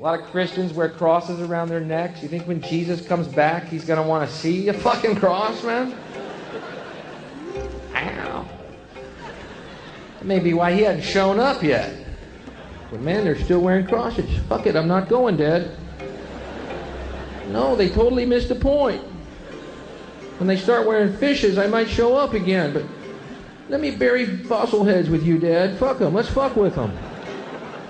A lot of Christians wear crosses around their necks. You think when Jesus comes back, he's going to want to see a fucking cross, man? Ow. That may be why he hadn't shown up yet. But man, they're still wearing crosses. Fuck it, I'm not going, Dad. No, they totally missed the point. When they start wearing fishes, I might show up again, but let me bury fossil heads with you, Dad. Fuck them. Let's fuck with them.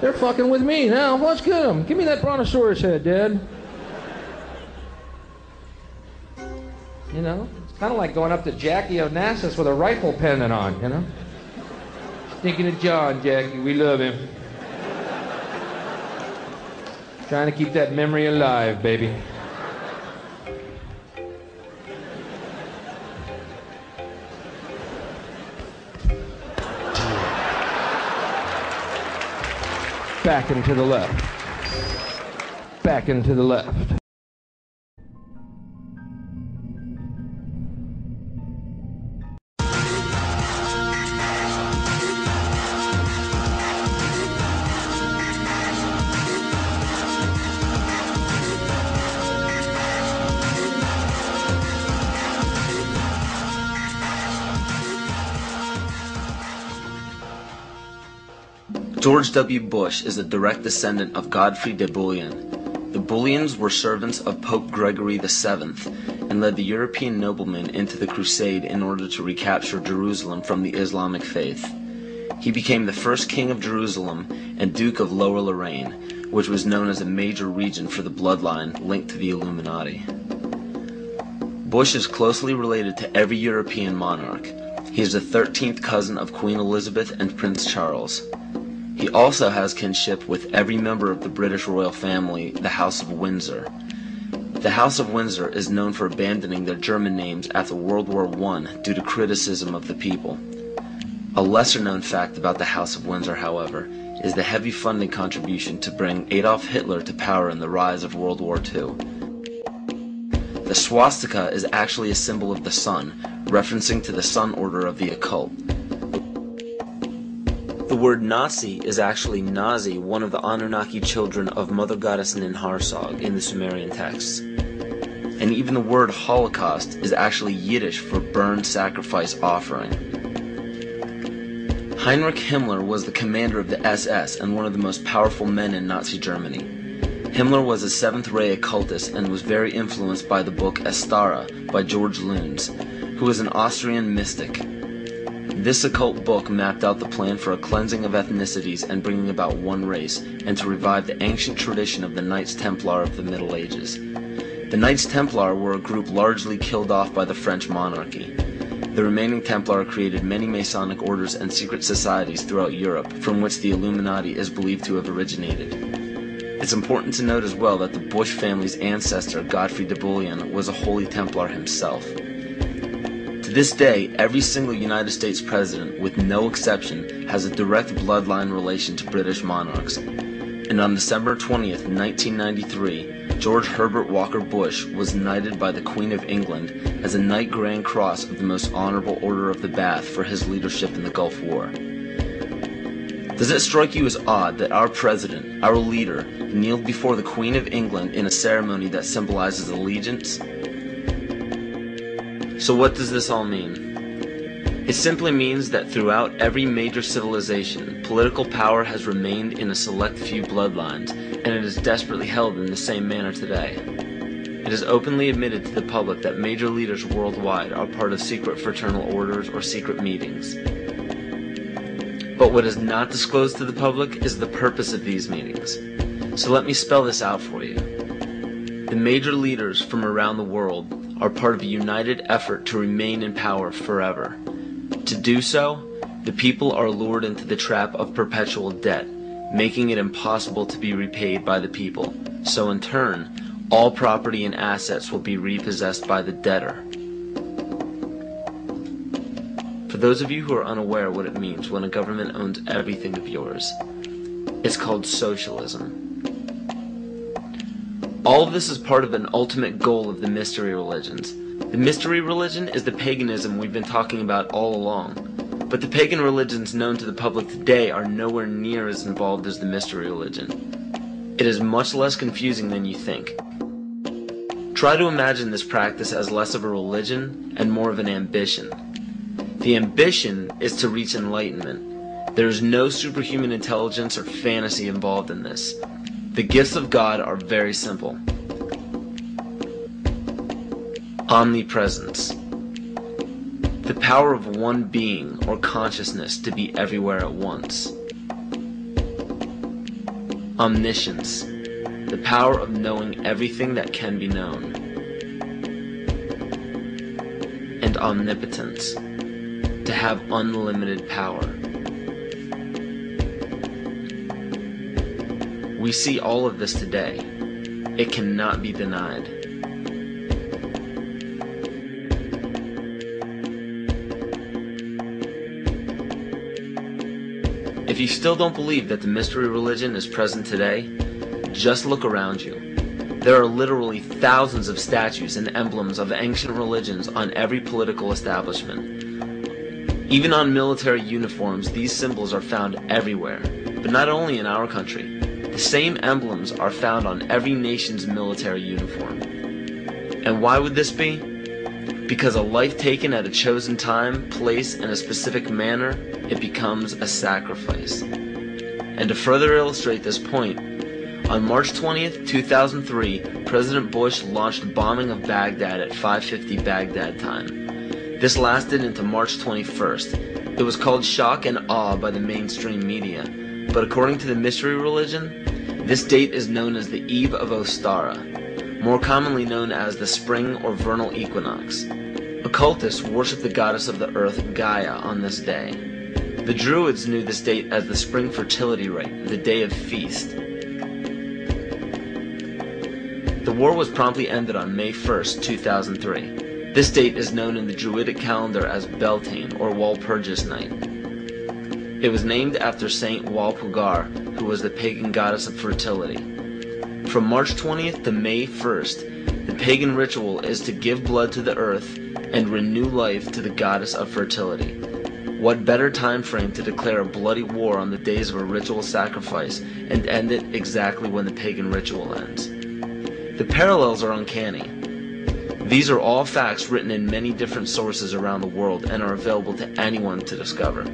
They're fucking with me now. Let's get them. Give me that brontosaurus head, Dad. You know, it's kind of like going up to Jackie Onassis with a rifle pendant on, you know? Thinking of John, Jackie. We love him. Trying to keep that memory alive, baby. Back and to the left. Back and to the left. George W. Bush is a direct descendant of Godfrey de Bouillon. The Bouillons were servants of Pope Gregory VII and led the European noblemen into the crusade in order to recapture Jerusalem from the Islamic faith. He became the first king of Jerusalem and Duke of Lower Lorraine, which was known as a major region for the bloodline linked to the Illuminati. Bush is closely related to every European monarch. He is the 13th cousin of Queen Elizabeth and Prince Charles. He also has kinship with every member of the British royal family, the House of Windsor. The House of Windsor is known for abandoning their German names after World War I due to criticism of the people. A lesser-known fact about the House of Windsor, however, is the heavy funding contribution to bring Adolf Hitler to power in the rise of World War II. The swastika is actually a symbol of the sun, referencing to the sun order of the occult. The word Nazi is actually Nazi, one of the Anunnaki children of Mother Goddess Ninharsag in the Sumerian texts. And even the word Holocaust is actually Yiddish for burn, sacrifice, offering. Heinrich Himmler was the commander of the SS and one of the most powerful men in Nazi Germany. Himmler was a seventh-ray occultist and was very influenced by the book Astara by George Luns, who was an Austrian mystic. This occult book mapped out the plan for a cleansing of ethnicities and bringing about one race, and to revive the ancient tradition of the Knights Templar of the Middle Ages. The Knights Templar were a group largely killed off by the French monarchy. The remaining Templar created many Masonic orders and secret societies throughout Europe, from which the Illuminati is believed to have originated. It's important to note as well that the Bush family's ancestor, Godfrey de Bouillon, was a Holy Templar himself. To this day, every single United States president, with no exception, has a direct bloodline relation to British monarchs. And on December 20th, 1993, George Herbert Walker Bush was knighted by the Queen of England as a Knight Grand Cross of the Most Honorable Order of the Bath for his leadership in the Gulf War. Does it strike you as odd that our president, our leader, kneeled before the Queen of England in a ceremony that symbolizes allegiance? So what does this all mean? It simply means that throughout every major civilization, political power has remained in a select few bloodlines, and it is desperately held in the same manner today. It is openly admitted to the public that major leaders worldwide are part of secret fraternal orders or secret meetings. But what is not disclosed to the public is the purpose of these meetings. So let me spell this out for you. The major leaders from around the world are part of a united effort to remain in power forever. To do so, the people are lured into the trap of perpetual debt, making it impossible to be repaid by the people. So in turn, all property and assets will be repossessed by the debtor. For those of you who are unaware what it means when a government owns everything of yours, it's called socialism. All of this is part of an ultimate goal of the mystery religions. The mystery religion is the paganism we've been talking about all along. But the pagan religions known to the public today are nowhere near as involved as the mystery religion. It is much less confusing than you think. Try to imagine this practice as less of a religion and more of an ambition. The ambition is to reach enlightenment. There is no superhuman intelligence or fantasy involved in this. The gifts of God are very simple. Omnipresence. The power of one being or consciousness to be everywhere at once. Omniscience. The power of knowing everything that can be known. And omnipotence. To have unlimited power. We see all of this today. It cannot be denied. If you still don't believe that the mystery religion is present today, just look around you. There are literally thousands of statues and emblems of ancient religions on every political establishment. Even on military uniforms, these symbols are found everywhere, but not only in our country. The same emblems are found on every nation's military uniform. And why would this be? Because a life taken at a chosen time, place, and a specific manner, it becomes a sacrifice. And to further illustrate this point, on March 20th, 2003, President Bush launched a bombing of Baghdad at 5:50 Baghdad time. This lasted into March 21st. It was called shock and awe by the mainstream media, but according to the mystery religion, this date is known as the Eve of Ostara, more commonly known as the spring or vernal equinox. Occultists worship the goddess of the earth, Gaia, on this day. The Druids knew this date as the spring fertility rite, the day of feast. The war was promptly ended on May 1st, 2003. This date is known in the Druidic calendar as Beltane, or Walpurgis Night. It was named after Saint Walpurga, who was the pagan goddess of fertility. From March 20th to May 1st, the pagan ritual is to give blood to the earth and renew life to the goddess of fertility. What better time frame to declare a bloody war on the days of a ritual sacrifice and end it exactly when the pagan ritual ends? The parallels are uncanny. These are all facts written in many different sources around the world and are available to anyone to discover.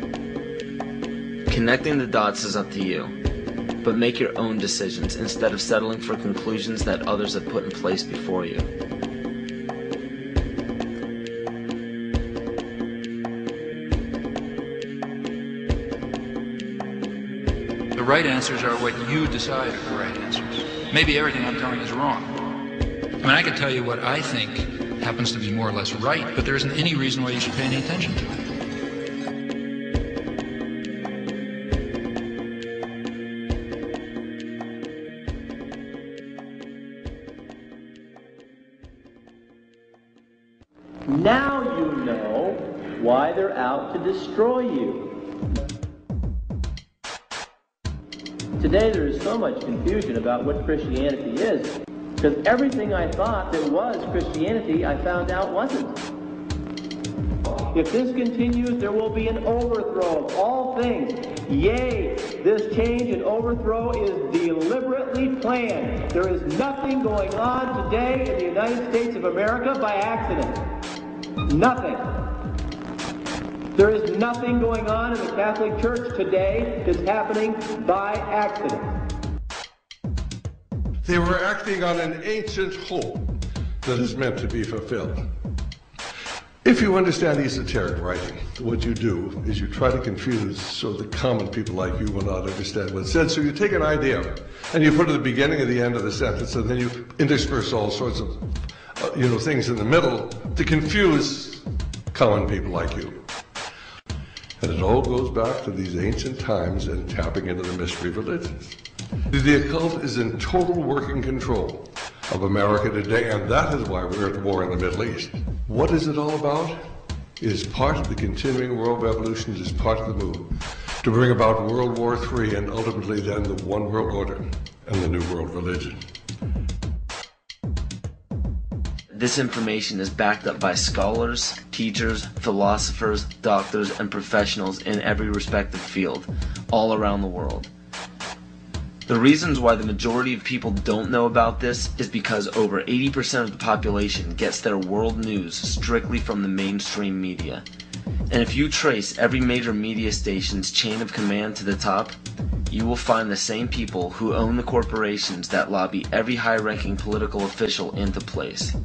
Connecting the dots is up to you, but make your own decisions instead of settling for conclusions that others have put in place before you. The right answers are what you decide are the right answers. Maybe everything I'm telling is wrong. I mean, I can tell you what I think happens to be more or less right, but there isn't any reason why you should pay any attention to it. Now you know why they're out to destroy you. Today there is so much confusion about what Christianity is, because everything I thought that was Christianity, I found out wasn't. If this continues, there will be an overthrow of all things. Yea, this change and overthrow is deliberately planned. There is nothing going on today in the United States of America by accident. Nothing. There is nothing going on in the Catholic Church today that's happening by accident. They were acting on an ancient hope that is meant to be fulfilled. If you understand esoteric writing, what you do is you try to confuse so the common people like you will not understand what's said. So you take an idea and you put it at the beginning and the end of the sentence, and then you intersperse all sorts of things in the middle to confuse common people like you. And it all goes back to these ancient times and tapping into the mystery religions. The occult is in total working control of America today, and that is why we're at war in the Middle East. What is it all about? It is part of the continuing world revolution. It is part of the move to bring about World War III and ultimately then the one world order and the new world religion. This information is backed up by scholars, teachers, philosophers, doctors, and professionals in every respective field, all around the world. The reasons why the majority of people don't know about this is because over 80% of the population gets their world news strictly from the mainstream media. And if you trace every major media station's chain of command to the top, you will find the same people who own the corporations that lobby every high-ranking political official into place.